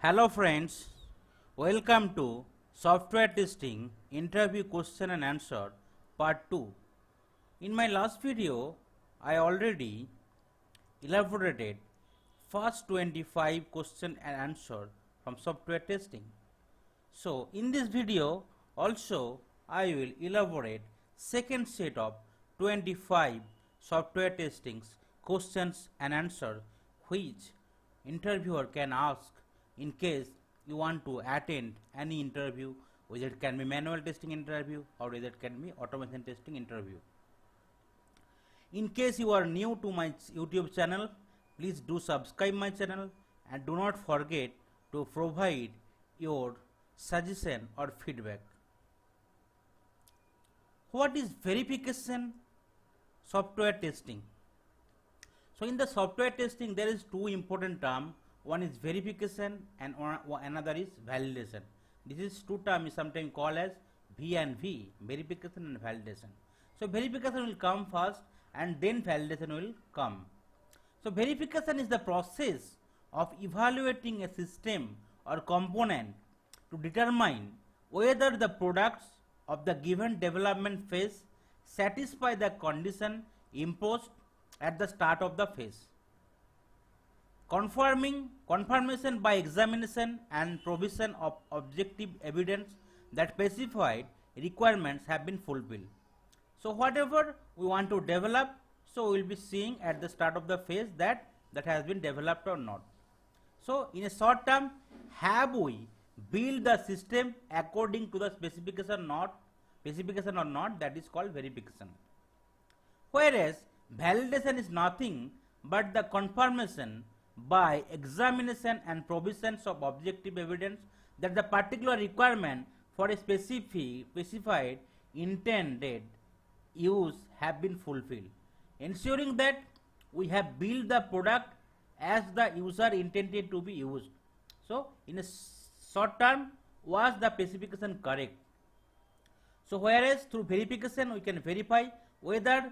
Hello friends, welcome to Software Testing Interview Question and Answer Part 2. In my last video, I already elaborated first 25 question and answer from software testing. So in this video also I will elaborate second set of 25 software testings questions and answer which interviewer can ask in case you want to attend any interview, whether it can be manual testing interview or whether it can be automation testing interview. In case you are new to my YouTube channel, please do subscribe my channel and do not forget to provide your suggestion or feedback. What is verification software testing? So in the software testing there is two important terms. One is verification and another is validation. This is two terms sometimes called as V and V, verification and validation. So verification will come first and then validation will come. So verification is the process of evaluating a system or component to determine whether the products of the given development phase satisfy the condition imposed at the start of the phase. Confirmation by examination and provision of objective evidence that specified requirements have been fulfilled. So whatever we want to develop, so we will be seeing at the start of the phase that has been developed or not. So in a short term, have we built the system according to the specification or not, that is called verification. Whereas validation is nothing but the confirmation by examination and provisions of objective evidence that the particular requirement for a specified intended use have been fulfilled, ensuring that we have built the product as the user intended to be used. So in a short term, was the specification correct? So whereas through verification we can verify whether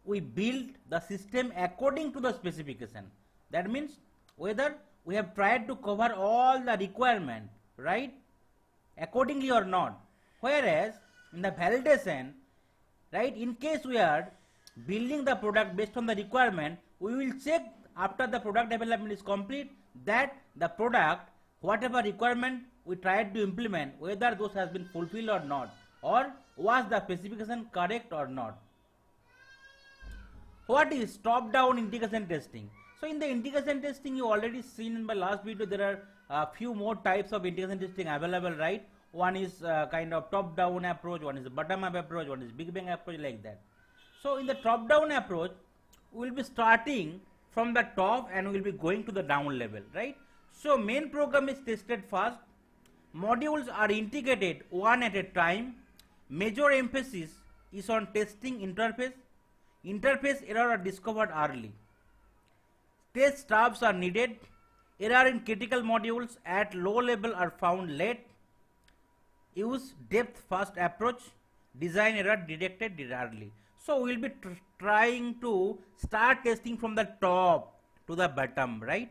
we build the system according to the specification. That means whether we have tried to cover all the requirement, right, accordingly or not. Whereas in the validation, right, in case we are building the product based on the requirement, we will check after the product development is complete that the product, whatever requirement we tried to implement, whether those has been fulfilled or not, or was the specification correct or not. What is top-down integration testing? So in the integration testing, you already seen in my last video, there are a few more types of integration testing available, right? One is kind of top-down approach, one is bottom-up approach, one is Big Bang approach, like that. So in the top-down approach, we will be starting from the top and we will be going to the down level, right? So main program is tested first. Modules are integrated one at a time. Major emphasis is on testing interface. Interface error are discovered early. Test stubs are needed. Error in critical modules at low level are found late. Use depth first approach. Design error detected early. So we will be trying to start testing from the top to the bottom, right?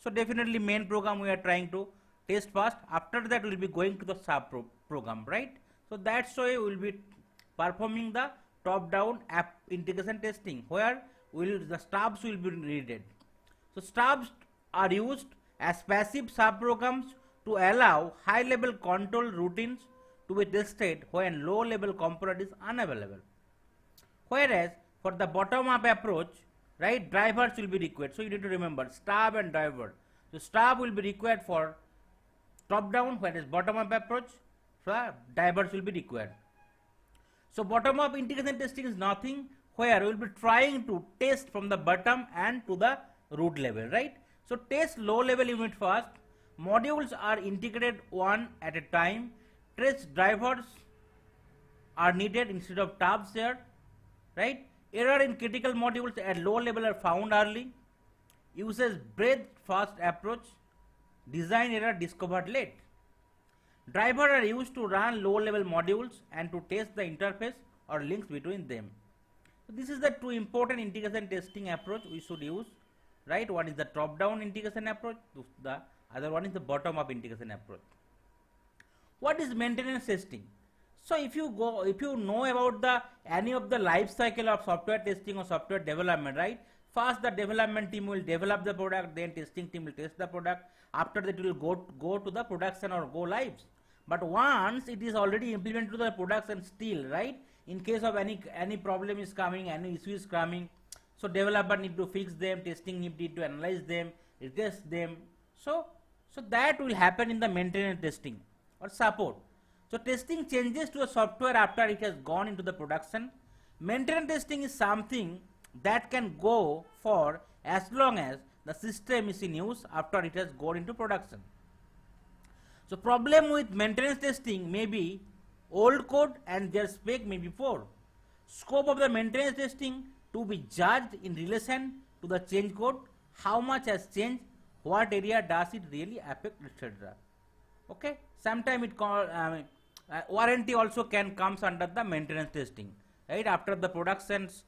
So definitely main program we are trying to test first. After that we will be going to the sub program, right? So that's why we will be performing the top-down app integration testing, where the stubs will be needed. So stubs are used as passive subprograms to allow high-level control routines to be tested when low-level component is unavailable. Whereas for the bottom-up approach, right, drivers will be required. So you need to remember stub and driver. So stub will be required for top-down, whereas bottom-up approach, so drivers will be required. So bottom-up integration testing is nothing where we will be trying to test from the bottom and to the root level, right? So test low-level unit first. Modules are integrated one at a time. Test drivers are needed instead of tabs here, right? Error in critical modules at low level are found early. Uses breadth first approach. Design error discovered late. Drivers are used to run low-level modules and to test the interface or links between them. So this is the two important integration testing approach we should use. right? One is the top down integration approach, the other one is the bottom up integration approach. What is maintenance testing? So if you know about the any of the life cycle of software testing or software development, right? First the development team will develop the product, then testing team will test the product. After that it will go to the production or go live. But once it is already implemented to the production still, right? In case of any problem is coming, any issue is coming, so developer need to fix them, testing need to analyze them, retest them. So that will happen in the maintenance testing or support. So testing changes to a software after it has gone into the production. Maintenance testing is something that can go for as long as the system is in use after it has gone into production. So problem with maintenance testing may be old code and their spec may be poor. Scope of the maintenance testing to be judged in relation to the change code, how much has changed, what area does it really affect, etc. Okay, sometime it warranty also can comes under the maintenance testing, right? After the productions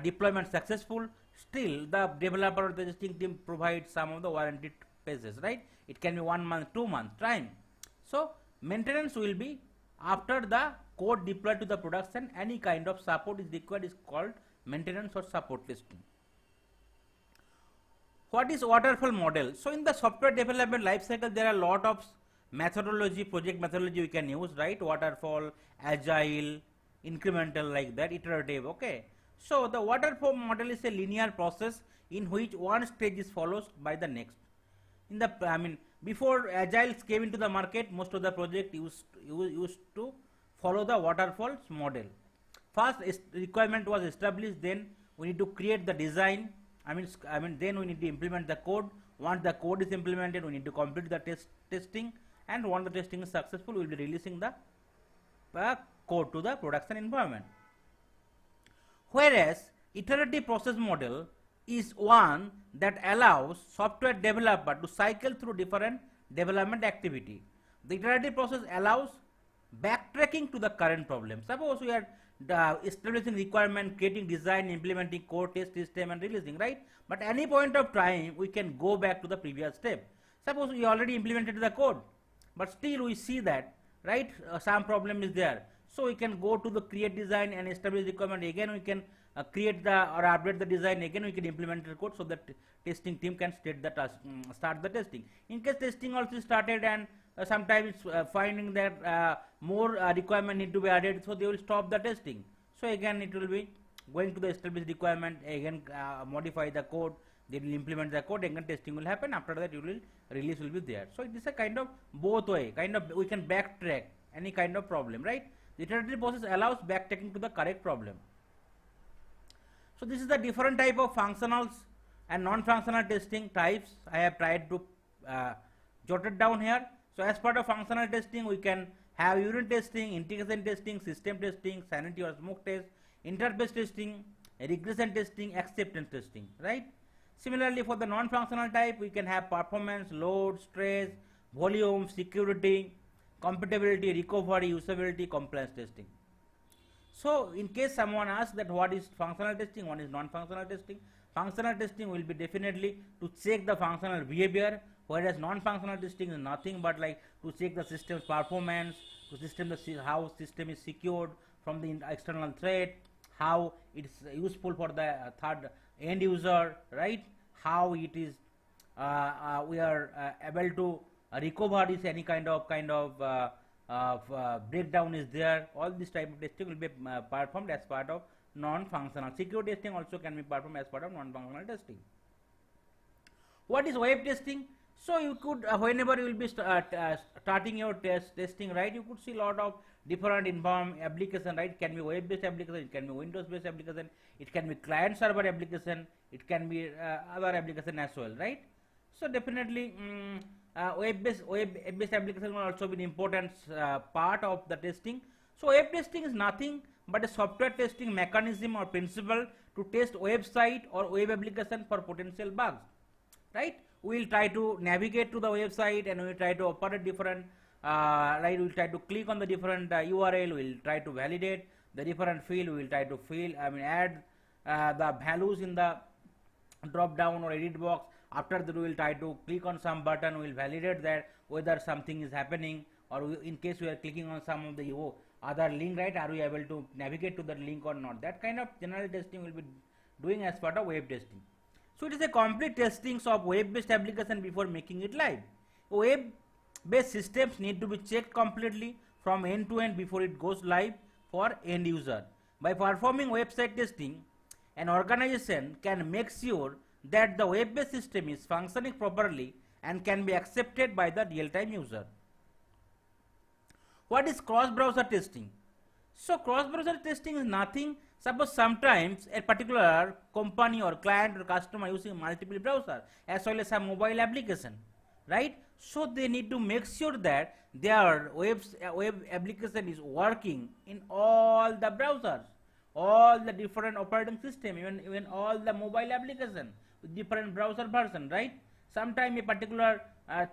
deployment successful, still the developer or the testing team provides some of the warranty phases, right? It can be 1 month, 2 month time. So maintenance will be after the code deployed to the production. Any kind of support is required is called maintenance or support testing. What is waterfall model? So in the software development life cycle there are a lot of methodology, project methodology we can use, right? Waterfall, agile, incremental, like that, iterative. Okay, so the waterfall model is a linear process in which one stage is followed by the next. In the before agile came into the market, most of the project used to follow the waterfall model. First requirement was established, then we need to create the design, then we need to implement the code. Once the code is implemented, we need to complete the testing, and once the testing is successful, we will be releasing the code to the production environment. Whereas iterative process model is one that allows software developer to cycle through different development activity. The iterative process allows backtracking to the current problem. Suppose we are establishing requirement, creating design, implementing code, test system and releasing, right? But any point of time we can go back to the previous step. Suppose we already implemented the code, but still we see that, right, some problem is there. So we can go to the create design and establish requirement. Again we can create the or update the design. Again we can implement the code so that testing team can start the testing. In case testing also started and sometimes finding that more requirement need to be added, so they will stop the testing. So again it will be going to the established requirement, again modify the code, they will implement the code, again testing will happen. After that you will release will be there. So it is a kind of both way, kind of we can backtrack any kind of problem, right? The iterative process allows backtracking to the correct problem. So this is the different type of functionals and non-functional testing types. I have tried to jot it down here. So as part of functional testing, we can have unit testing, integration testing, system testing, sanity or smoke test, interface testing, regression testing, acceptance testing, right? Similarly, for the non-functional type, we can have performance, load, stress, volume, security, compatibility, recovery, usability, compliance testing. So in case someone asks that what is functional testing, what is non-functional testing, functional testing will be definitely to check the functional behavior, whereas non-functional testing is nothing but like to check the system's performance, how system is secured from the external threat, how it is useful for the third end user, right? How it is we are able to recover if any kind of breakdown is there. All this type of testing will be performed as part of non-functional. Security testing also can be performed as part of non-functional testing. What is web testing? So you could whenever you will be starting your testing, right, you could see a lot of different application, right? It can be web based application, it can be Windows based application, it can be client server application, it can be other application as well, right? So definitely web based application will also be an important part of the testing. So web testing is nothing but a software testing mechanism or principle to test website or web application for potential bugs, right? We will try to navigate to the website and we will try to operate different right, we will try to click on the different URL, we will try to validate the different field, we will try to add the values in the drop down or edit box. After that, we will try to click on some button. We will validate that whether something is happening, or in case we are clicking on some of the other link, right, are we able to navigate to that link or not. That kind of general testing will be doing as part of web testing. So it is a complete testing of web based application before making it live. Web based systems need to be checked completely from end to end before it goes live for end user. By performing website testing, an organization can make sure that the web based system is functioning properly and can be accepted by the real time user. What is cross browser testing? So cross browser testing is nothing. Suppose sometimes a particular company or client or customer using multiple browser as well as a mobile application, right? So they need to make sure that their web application is working in all the browsers, all the different operating system, even all the mobile application with different browser version, right? Sometime a particular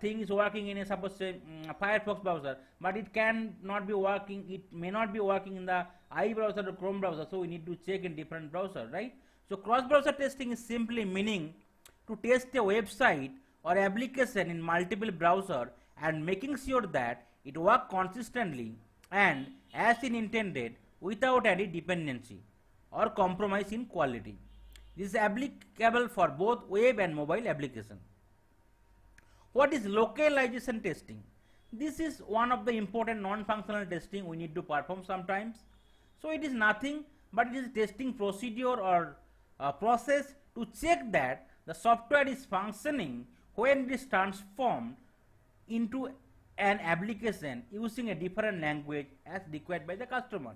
thing is working in a, suppose say Firefox browser, but it can not be working, it may not be working in the I browser or Chrome browser, so we need to check in different browser, right? So cross browser testing is simply meaning to test a website or application in multiple browser and making sure that it works consistently and as intended without any dependency or compromise in quality. This is applicable for both web and mobile application. What is localization testing? This is one of the important non-functional testing we need to perform sometimes. So it is nothing but it is a testing procedure or process to check that the software is functioning when it is transformed into an application using a different language as required by the customer.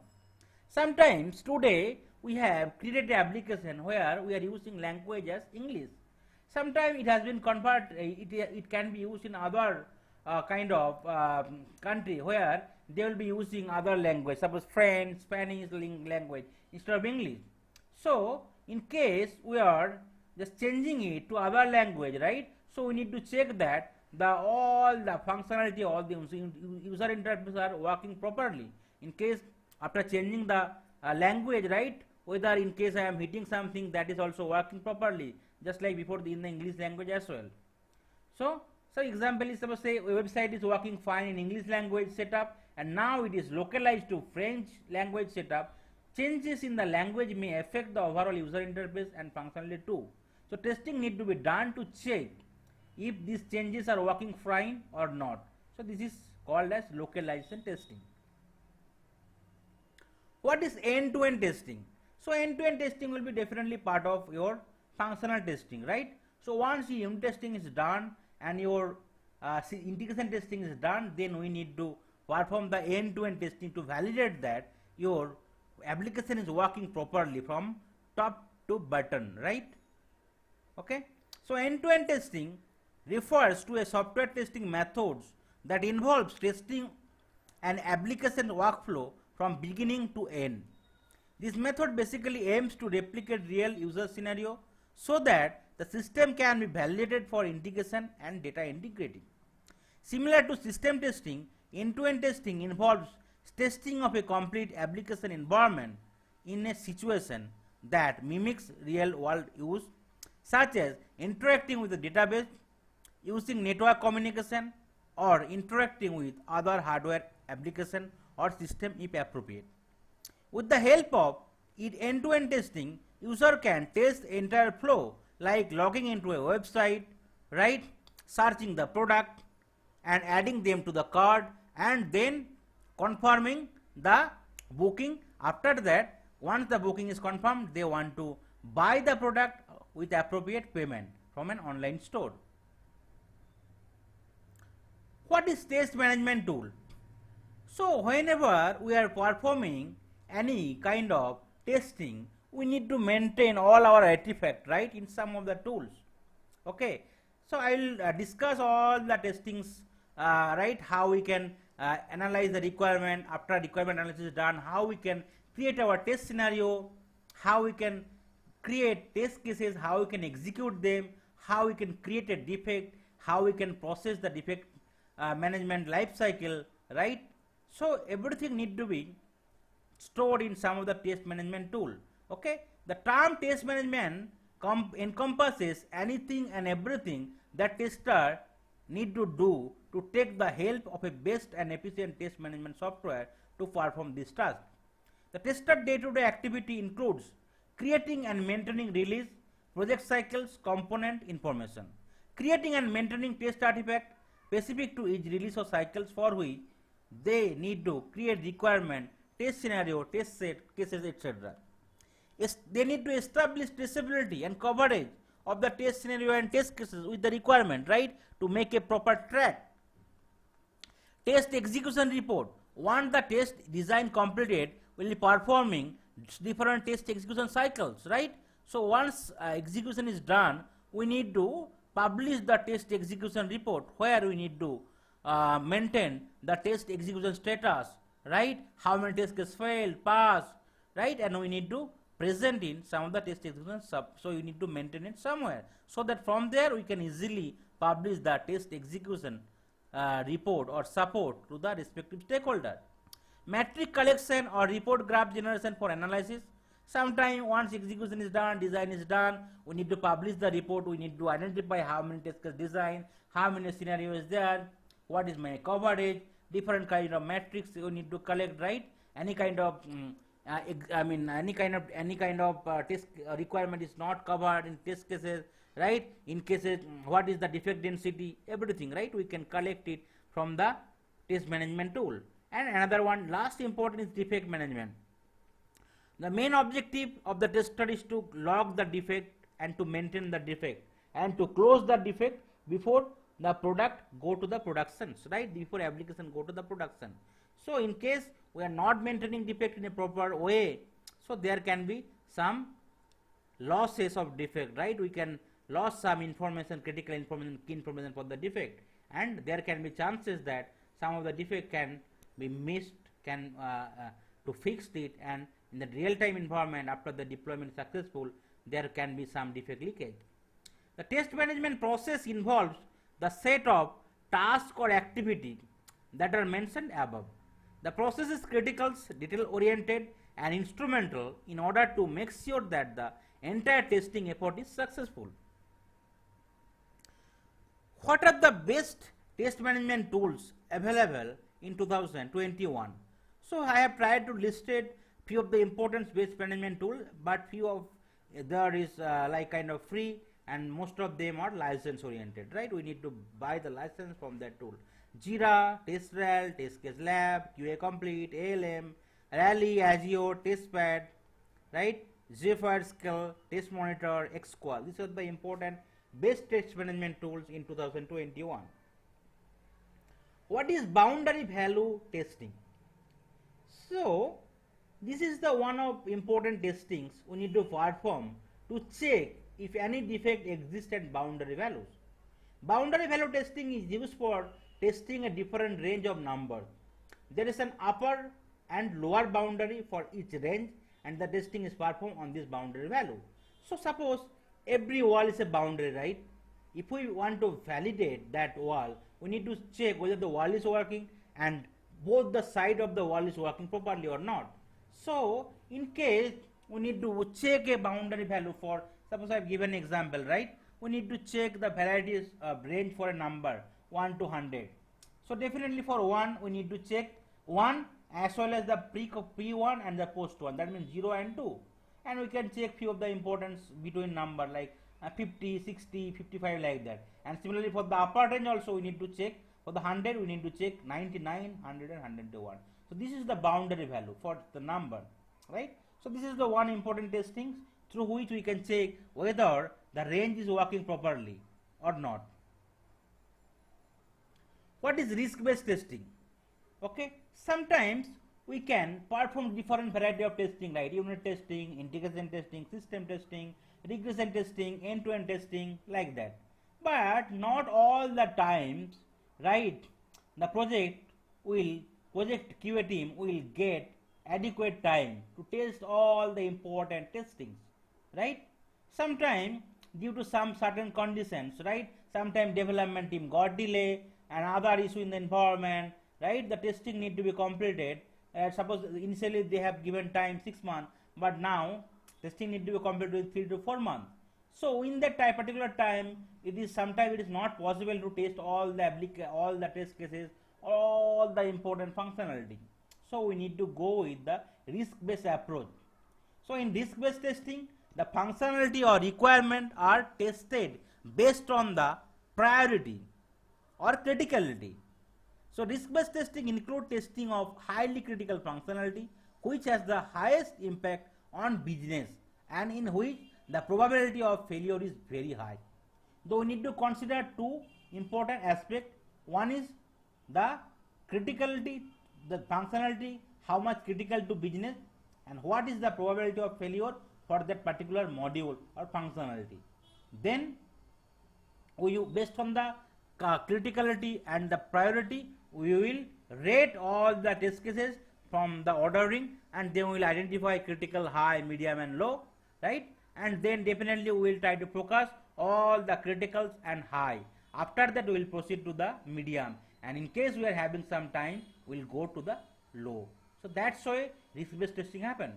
Sometimes today we have created an application where we are using language as English. Sometimes it has been converted, it can be used in other kind of country where they will be using other language, suppose French, Spanish language instead of English. So in case we are just changing it to other language, right? So we need to check that all the functionality, all the user interface are working properly. In case after changing the language, right, whether in case I am hitting something, that is also working properly, just like before in the English language as well. So example is, suppose say a website is working fine in English language setup and now it is localized to French language setup. Changes in the language may affect the overall user interface and functionality too. So testing need to be done to check if these changes are working fine or not. So this is called as localization testing. What is end-to-end testing? So end-to-end testing will be definitely part of your functional testing, right? So once your unit testing is done and your integration testing is done, then we need to perform the end-to-end testing to validate that your application is working properly from top to bottom, right? Okay. So end-to-end testing refers to a software testing methods that involves testing an application workflow from beginning to end. This method basically aims to replicate real user scenario so that the system can be validated for integration and data integrity. Similar to system testing, end-to-end testing involves testing of a complete application environment in a situation that mimics real world use, such as interacting with the database, using network communication, or interacting with other hardware application or system if appropriate. With the help of end-to-end testing, user can test the entire flow like logging into a website, right, searching the product and adding them to the cart and then confirming the booking. After that, once the booking is confirmed, they want to buy the product with appropriate payment from an online store. What is test management tool? So whenever we are performing any kind of testing, we need to maintain all our artifact, right, in some of the tools. Okay, so I will discuss all the testings, right, how we can analyze the requirement. After requirement analysis is done, how we can create our test scenario, how we can create test cases, how we can execute them, how we can create a defect, how we can process the defect management life cycle, right? So everything need to be stored in some of the test management tool. Okay, the term test management encompasses anything and everything that tester need to do to take the help of a best and efficient test management software to perform this task. The tester day-to-day activity includes creating and maintaining release, project cycles, component information, creating and maintaining test artifact specific to each release or cycles for which they need to create requirement, test scenario, test set, cases, etc. They need to establish traceability and coverage of the test scenario and test cases with the requirement, right, to make a proper track. Test execution report. Once the test design completed, will be performing different test execution cycles, right? So once execution is done, we need to publish the test execution report where we need to maintain the test execution status, right? How many test cases failed, passed, right? And we need to present in some of the test execution so you need to maintain it somewhere, so that from there we can easily publish the test execution report or support to the respective stakeholder. Metric collection or report graph generation for analysis. Sometime once execution is done, design is done, we need to publish the report. We need to identify how many test case design, how many scenarios is there, what is my coverage, different kind of metrics you need to collect, right? Any kind of any kind of test requirement is not covered in test cases, right? In cases, what is the defect density, everything, right? We can collect it from the test management tool. And another one, last important, is defect management. The main objective of the tester is to log the defect and to maintain the defect and to close the defect before the product go to the productions, right? Before application go to the production. So in case we are not maintaining defect in a proper way, so there can be some losses of defect, right? We can lose some information, critical information, key information for the defect, and there can be chances that some of the defect can be missed, to fix it, and in the real-time environment after the deployment is successful, there can be some defect leakage. The test management process involves the set of tasks or activity that are mentioned above. The process is critical, detail-oriented, and instrumental in order to make sure that the entire testing effort is successful. What are the best test management tools available in 2021? So I have tried to list it few of the important test management tool, but few of there is like kind of free, and most of them are license oriented, right? We need to buy the license from that tool. Jira, TestRel, TestCaseLab, QA Complete, ALM, Rally, Azure, TestPad, right? Zephyr Skill, Test Monitor, Xqual. These are the important best test management tools in 2021. What is boundary value testing? So this is the one of important testings we need to perform to check if any defect exists at boundary values. Boundary value testing is used for testing a different range of numbers. There is an upper and lower boundary for each range, and the testing is performed on this boundary value. So suppose every wall is a boundary, right? If we want to validate that wall, we need to check whether the wall is working and both the side of the wall is working properly or not. So in case we need to check a boundary value for, suppose I have given an example, right? We need to check the varieties range for a number 1 to 100. So definitely for 1 we need to check 1 as well as the pre-1 and the post-1, that means 0 and 2. And we can check few of the importance between number like 50, 60, 55 like that. And similarly for the upper range also we need to check, for the 100 we need to check 99, 100 and 101. So this is the boundary value for the number, right? So this is the one important testing through which we can check whether the range is working properly or not. What is risk-based testing? Okay, sometimes we can perform different variety of testing, like unit testing, integration testing, system testing, regression testing, end-to-end testing, like that. But not all the times, right, the project QA team will get adequate time to test all the important testings, right? Sometimes due to some certain conditions, right, sometimes development team got delay and other issue in the environment, right, the testing need to be completed. Suppose initially they have given time 6 months, but now testing need to be completed with 3 to 4 months. So in that particular time, it is sometimes it is not possible to test all the test cases, all the important functionality. So we need to go with the risk-based approach. So in risk-based testing, the functionality or requirement are tested based on the priority or criticality. So risk-based testing include testing of highly critical functionality which has the highest impact on business and in which the probability of failure is very high. Though we need to consider two important aspects. One is the criticality, the functionality, how much critical to business, and what is the probability of failure for that particular module or functionality. Then based on the criticality and the priority, we will rate all the test cases from the ordering, and then we will identify critical, high, medium and low, right? And then definitely we will try to focus all the criticals and high. After that we will proceed to the medium, and in case we are having some time we will go to the low. So that's why risk-based testing happen.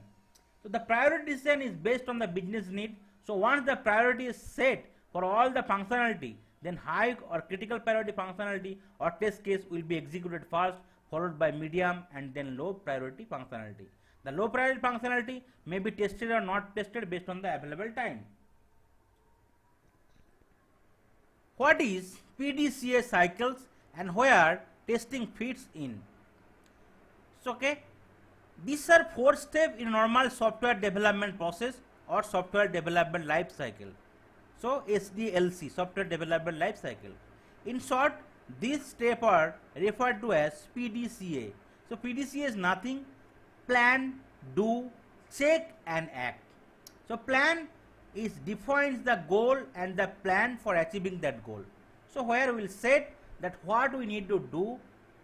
So the priority decision is based on the business need. So once the priority is set for all the functionality, then high or critical priority functionality or test case will be executed first, followed by medium and then low priority functionality. The low priority functionality may be tested or not tested based on the available time. What is PDCA cycles and where testing fits in? So these are 4 steps in normal software development process or software development life cycle. So SDLC, software development life cycle. In short, these steps are referred to as PDCA. So PDCA is nothing: plan, do, check and act. So plan is defines the goal and the plan for achieving that goal. So where we will set that what we need to do,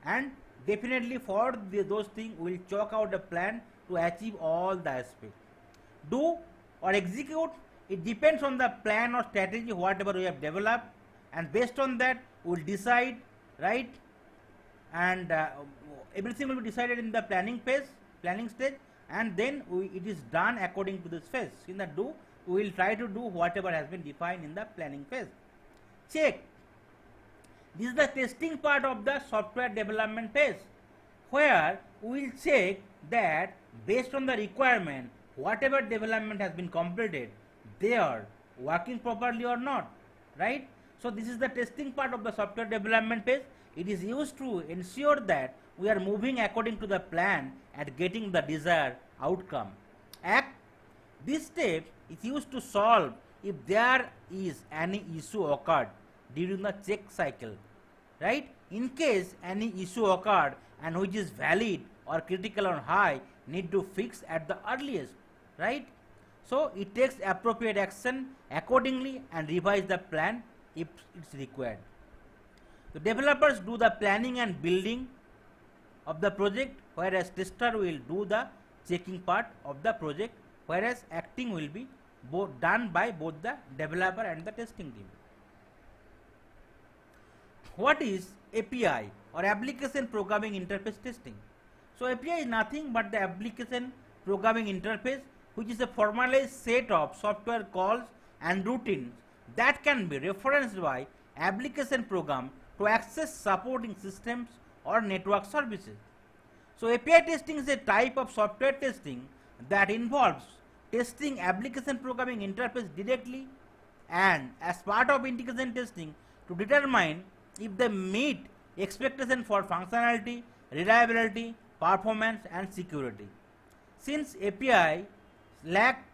and definitely for those things we will chalk out a plan to achieve all the aspects. Do or execute, it depends on the plan or strategy whatever we have developed, and based on that we will decide, right? And everything will be decided in the planning stage, and then it is done according to this phase. In the do, we will try to do whatever has been defined in the planning phase. Check. This is the testing part of the software development phase, where we will check that based on the requirement, whatever development has been completed, they are working properly or not, right? So this is the testing part of the software development phase. It is used to ensure that we are moving according to the plan and getting the desired outcome. Act. This step is used to solve if there is any issue occurred during the check cycle, right? In case any issue occurred and which is valid or critical or high, need to fix at the earliest, right? So it takes appropriate action accordingly and revise the plan if it's required. The developers do the planning and building of the project, whereas tester will do the checking part of the project, whereas acting will be done by both the developer and the testing team. What is API or application programming interface testing? So API is nothing but the application programming interface, which is a formalized set of software calls and routines that can be referenced by application program to access supporting systems or network services. So API testing is a type of software testing that involves testing application programming interface directly and as part of integration testing to determine if they meet expectation for functionality, reliability, performance and security. Since API lack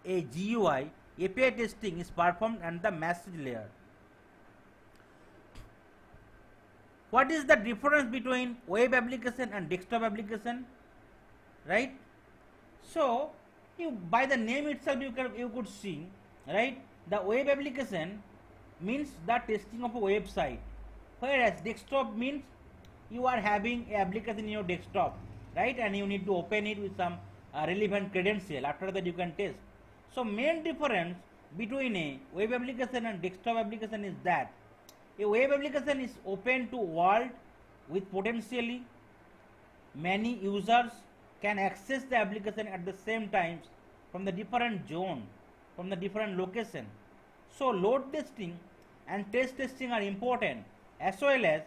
a GUI, API testing is performed at the message layer. What is the difference between web application and desktop application, right? So by the name itself you could see, right? The web application means the testing of a website, whereas desktop means you are having a application in your desktop, right? And you need to open it with some relevant credential. After that you can test. So main difference between a web application and desktop application is that a web application is open to world with potentially many users can access the application at the same times from the different zone, from the different location, So load testing and test testing are important, as well as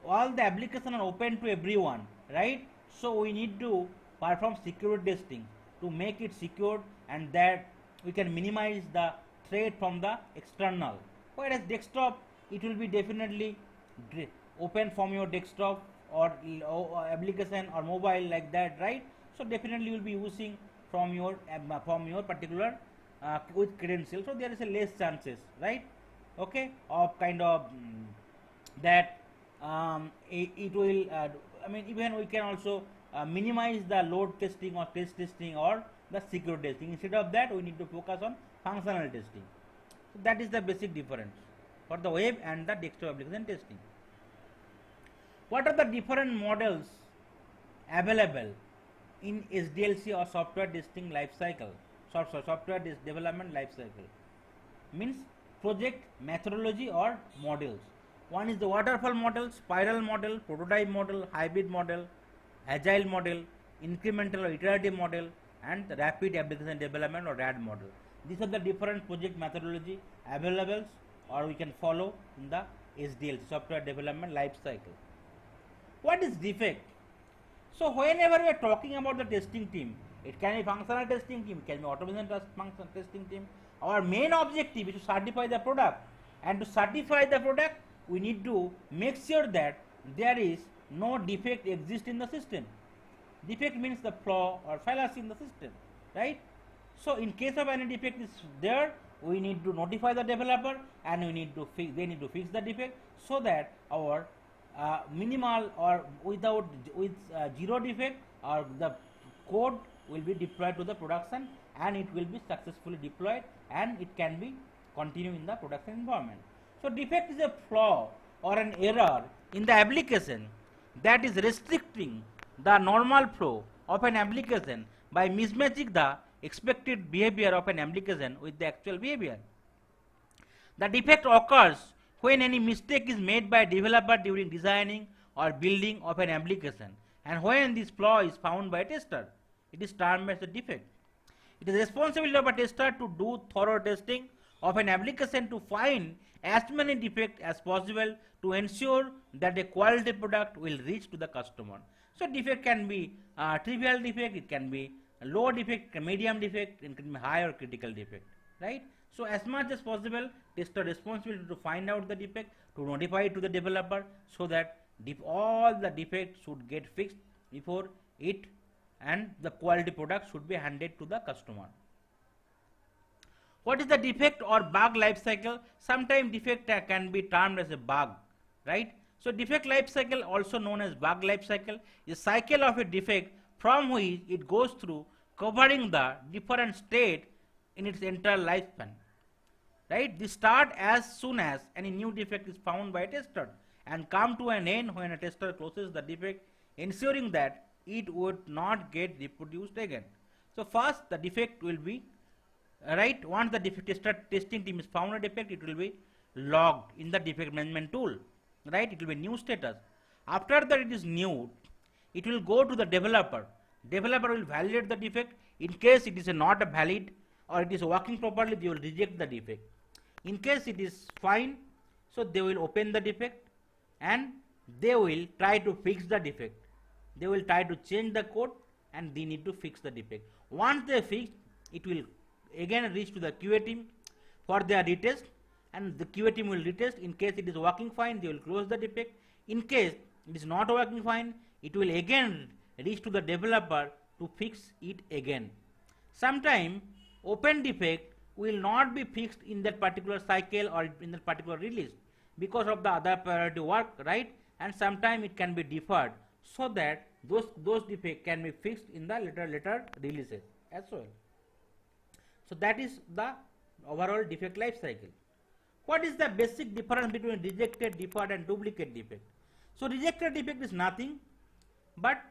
all the applications are open to everyone, right? So we need to perform security testing to make it secure, and that we can minimize the threat from the external. Whereas desktop, it will be definitely open from your desktop or application or mobile like that, right? So definitely you will be using from your particular with credential, so there is a less chances, right? Okay, of kind of that it will I mean, even we can also minimize the load testing or test testing or the security testing. Instead of that, we need to focus on functional testing. So that is the basic difference for the web and the desktop application testing. What are the different models available in SDLC or software testing life cycle? Software development life cycle means project methodology or models. One is the waterfall model, spiral model, prototype model, hybrid model, agile model, incremental or iterative model, and the rapid application development or RAD model. These are the different project methodology available or we can follow in the SDLC, software development life cycle. What is defect? So whenever we are talking about the testing team, it can be functional testing team, it can be automation function testing team. Our main objective is to certify the product, and to certify the product, we need to make sure that there is no defect exist in the system. Defect means the flaw or fallacy in the system, right? So in case of any defect is there, we need to notify the developer and we need to fix. They need to fix the defect so that our minimal or with zero defect or the code will be deployed to the production, and it will be successfully deployed and it can be continue in the production environment. So defect is a flaw or an error in the application that is restricting the normal flow of an application by mismatching the expected behavior of an application with the actual behavior. The defect occurs when any mistake is made by a developer during designing or building of an application, and when this flaw is found by a tester, it is termed as a defect. It is responsibility of a tester to do thorough testing of an application to find as many defects as possible to ensure that a quality product will reach to the customer. So defect can be trivial defect, it can be a low defect, a medium defect, it can be high or critical defect, right? So as much as possible, tester responsibility to find out the defect, to notify it to the developer, so that all the defects should get fixed before it and the quality product should be handed to the customer. What is the defect or bug life cycle? Sometimes defect can be termed as a bug, right? So defect life cycle, also known as bug life cycle, is a cycle of a defect from which it goes through, covering the different state in its entire lifespan, right? This start as soon as any new defect is found by a tester and come to an end when a tester closes the defect, ensuring that it would not get reproduced again. So first the defect will be right. Once the defect testing team is found a defect, it will be logged in the defect management tool, right? It will be new status. After that it is new, it will go to the developer. Developer will validate the defect. In case it is not a valid or it is working properly, they will reject the defect. In case it is fine, so they will open the defect and they will try to fix the defect. They will try to change the code and they need to fix the defect. Once they fix, it will again reach to the QA team for their retest, and the QA team will retest. In case it is working fine, they will close the defect. In case it is not working fine, it will again reach to the developer to fix it again. Sometime open defect will not be fixed in that particular cycle or in that particular release because of the other priority work, right? And sometime it can be deferred so that those defects can be fixed in the later releases as well. So that is the overall defect life cycle. What is the basic difference between rejected, deferred and duplicate defect? So rejected defect is nothing but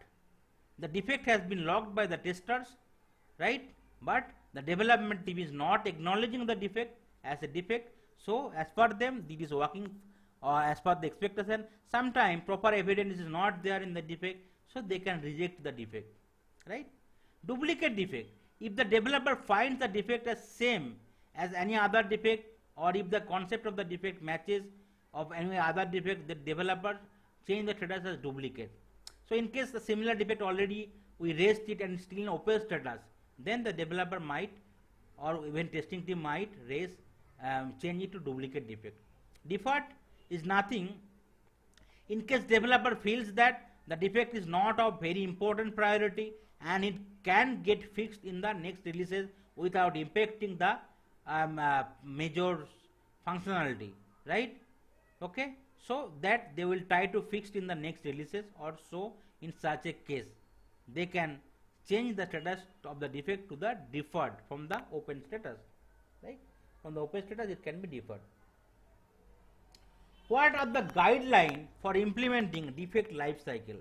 the defect has been logged by the testers, right? But the development team is not acknowledging the defect as a defect. So as per them, it is working as per the expectation. Sometimes proper evidence is not there in the defect, so they can reject the defect, right? Duplicate defect. If the developer finds the defect as same as any other defect or if the concept of the defect matches of any other defect, the developer change the status as duplicate. So in case the similar defect already we raised it and still in open status, then the developer might or even testing team might raise change it to duplicate defect. Deferred is nothing in case developer feels that the defect is not of very important priority and it can get fixed in the next releases without impacting the major functionality, right? Okay, so that they will try to fix in the next releases, or so in such a case they can change the status of the defect to the deferred from the open status, right? From the open status it can be deferred. What are the guidelines for implementing defect life cycle?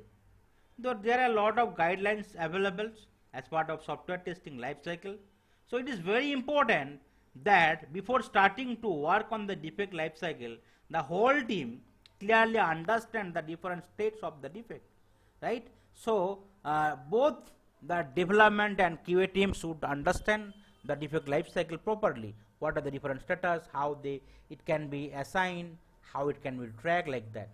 Though there are a lot of guidelines available as part of software testing life cycle, so it is very important that before starting to work on the defect life cycle, the whole team clearly understand the different states of the defect, right? So both the development and QA team should understand the defect life cycle properly. What are the different status, how it can be assigned, how it can be tracked, like that.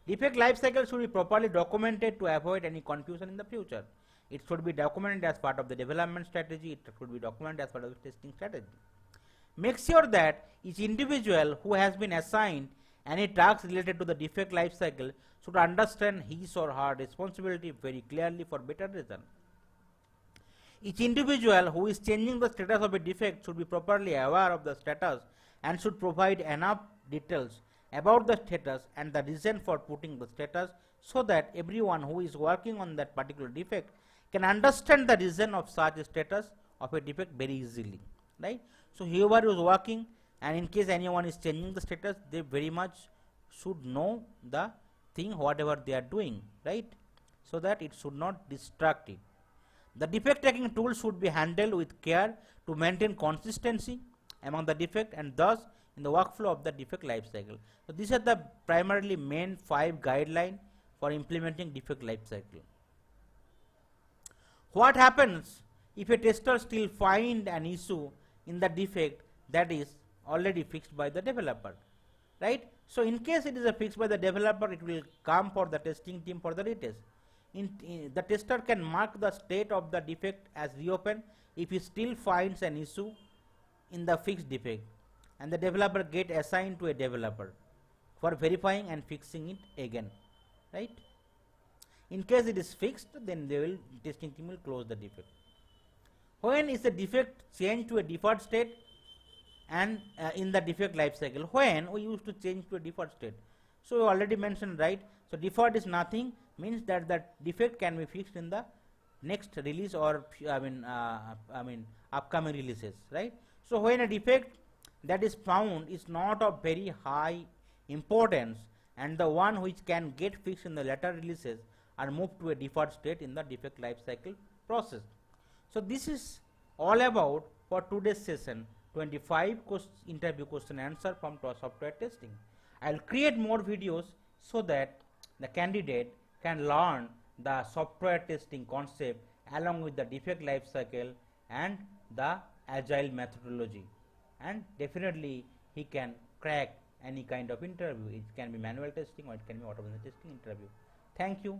Defect life cycle should be properly documented to avoid any confusion in the future. It should be documented as part of the development strategy. It should be documented as part of the testing strategy. Make sure that each individual who has been assigned any tasks related to the defect life cycle should understand his or her responsibility very clearly for better reason. Each individual who is changing the status of a defect should be properly aware of the status and should provide enough details about the status and the reason for putting the status, so that everyone who is working on that particular defect can understand the reason of such a status of a defect very easily, right? So whoever is working, and in case anyone is changing the status, they very much should know the thing whatever they are doing, right? So that it should not distract it. The defect tracking tool should be handled with care to maintain consistency among the defect and thus in the workflow of the defect life cycle. So these are the primarily main 5 guidelines for implementing defect life cycle. What happens if a tester still find an issue in the defect that is already fixed by the developer, right? So in case it is fixed by the developer, it will come for the testing team for the retest. The tester can mark the state of the defect as reopen if he still finds an issue in the fixed defect, and the developer get assigned to a developer for verifying and fixing it again, right? In case it is fixed, then testing team will close the defect. When is the defect changed to a deferred state and in the defect life cycle? When we used to change to a deferred state? So we already mentioned, right? So deferred is nothing, means that the defect can be fixed in the next release or upcoming releases, right? So when a defect that is found is not of very high importance and the one which can get fixed in the later releases are moved to a deferred state in the defect life cycle process. So this is all about for today's session, 25 interview question answer from software testing. I will create more videos so that the candidate can learn the software testing concept along with the defect life cycle and the agile methodology, and definitely he can crack any kind of interview. It can be manual testing or it can be automation testing interview. Thank you.